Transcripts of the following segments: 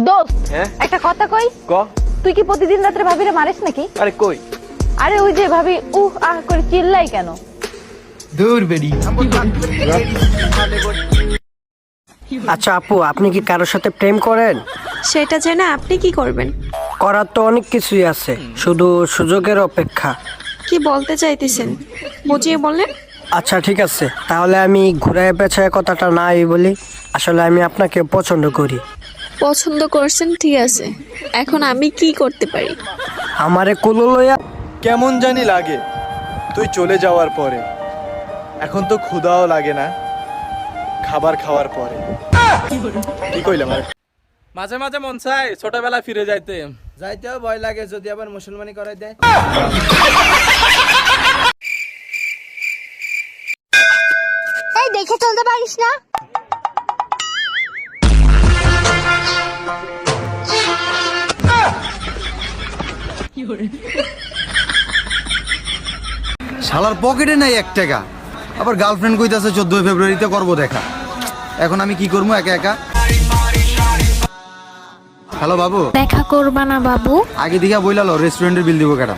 দোস্ত হ্যাঁ একটা কথা কই ক তুই কি প্রতিদিন রাতে ভাবিরে মারিস নাকি? আরে কই আরে ওই যে ভাবি আহ করে চিল্লাই কেন? দূর বেরি। আচ্ছা আপু, আপনি কি কারোর সাথে প্রেম করেন? সেটা জেনে আপনি কি করবেন? করার তো অনেক কিছুই আছে, শুধু সুযোগের অপেক্ষা। কি বলতে চাইতেছেন বুঝিয়ে বললেন। আচ্ছা ঠিক আছে, তাহলে আমি ঘুরায় পেছায় কথাটা নাই বলি। আসলে আমি আপনাকে পছন্দ করি। পছন্দ করছেন ঠিক আছে, এখন আমি কি করতে পারি? আমারে কুলো লইয়া কেমন জানি লাগে তুই চলে যাওয়ার পরে। এখন তো ক্ষুধাও লাগে না খাবার খাওয়ার পরে। কি কইলাম? মাঝে মাঝে মন চায় ছোটবেলা ফিরে যাইতে। যাইতেও ভয় লাগে যদি আবার মুসলমানি করাই দেয়। এই দেখে চলতে পারিস না? শালার পকেটে নাই 1 টাকা, আবার গার্লফ্রেন্ড কইতাছে 14 ফেব্রুয়ারিতে করবো দেখা। এখন আমি কি করবো একা একা? হ্যালো বাবু, দেখা করবা না বাবু? আগে দিঘা বইলালো রেস্টুরেন্টের বিল দিব কেটা।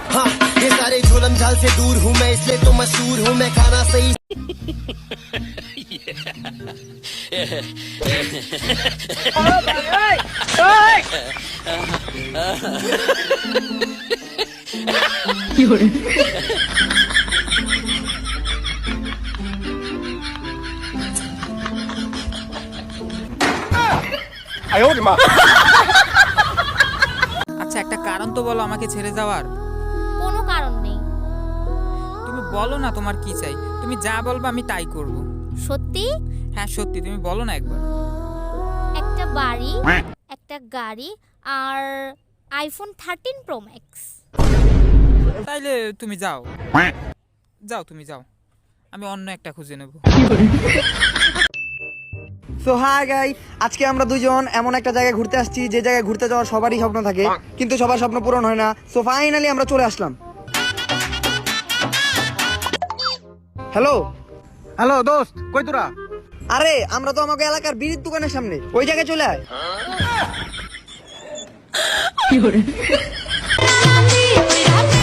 আচ্ছা একটা কারণ তো বলো আমাকে ছেড়ে যাওয়ার। কোনো কারণ নেই। তুমি বলো না তোমার কি চাই, তুমি যা বলবে আমি তাই করব। সত্যি? হ্যাঁ সত্যি, তুমি বলো না একবার। একটা বাড়ি, একটা গাড়ি আর আইফোন 13 প্রো ম্যাক্স। তাইলে তুমি যাও যাও, তুমি যাও, আমি অন্য একটা খুঁজে নেব। সো হাই গাইস, আজকে আমরা দুজন এমন একটা জায়গায় ঘুরতে আসছি যে জায়গায় ঘুরতে যাওয়ার সবারই স্বপ্ন থাকে, কিন্তু সবার স্বপ্ন পূরণ হয় না। সো ফাইনালি আমরা চলে আসলাম। হ্যালো হ্যালো দোস্ত, কই তোরা? আরে আমরা তো আমাকে এলাকার বিড়ির দোকানের সামনে, ওই জায়গায় চলে আয়।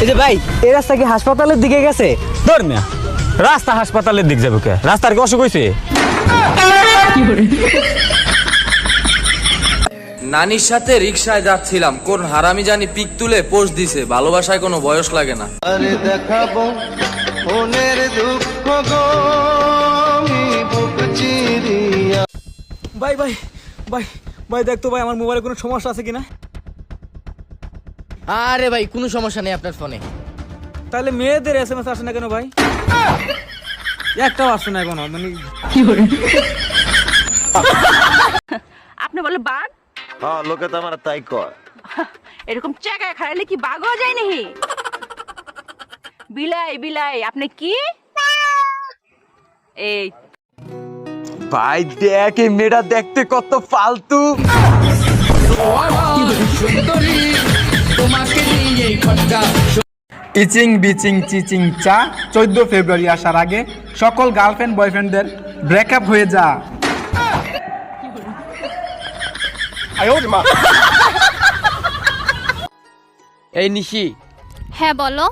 এই যে ভাই, এই রাস্তা কি হাসপাতালের দিকে গেছে? ধর্মিয়া রাস্তা হাসপাতালের দিক যাবে কে? রাস্তার কি অসুখ হয়েছে? নানির সাথে রিকশায় যাচ্ছিলাম, কোন হারামি জানি পিক তুলে পোস্ট দিছে। ভালোবাসায় কোনো বয়স লাগে না। আরে দেখাবো মনের দুঃখ গো বুক চিরিয়া। ভাই ভাই ভাই ভাই, দেখতো ভাই আমার মোবাইলে কোনো সমস্যা আছে কিনা। আরে ভাই কোনো সমস্যা নেই আপনার ফোনে। তাহলে মেয়েদের SMS আসে না কেন ভাই? একটাও আসছে না এখনো, মানে আপনি বলে বাঘ? হ্যাঁ লোকে তো আমার তাই কয়। এরকম চাকায় খাড়াইলে কি বাঘ হয়ে যায় নাকি? বিলাই বিলাই আপনি কি এই ভাই দেখ এই মেয়েটা দেখতে কত ফালতু। ইচিং বিচিং চিচিং চা 14 ফেব্রুয়ারি আসার আগে সকল গার্লফ্রেন্ড বয়ফ্রেন্ডদের ব্রেকআপ হয়ে যা। এই নিশি, হ্যাঁ বলো।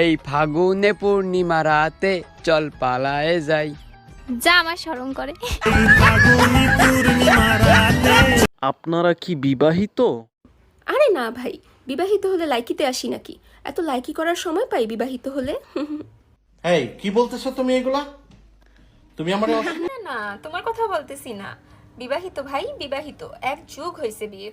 এই ফাগুনে পূর্ণিমা রাতে চল পালায়ে যাই। যা আমার শরম করে। আপনারা কি বিবাহিত? আরে না ভাই, বিবাহিত হলে লাইকিতে আসি নাকি? এত লাইকি করার সময় পাই বিবাহিত হলে? এই কি বলতেছো তুমি এগুলা? তুমি আমার না না, তোমার কথা বলতেছি না। বিবাহিত ভাই, বিবাহিত, 1 যুগ হয়েছে বিয়ে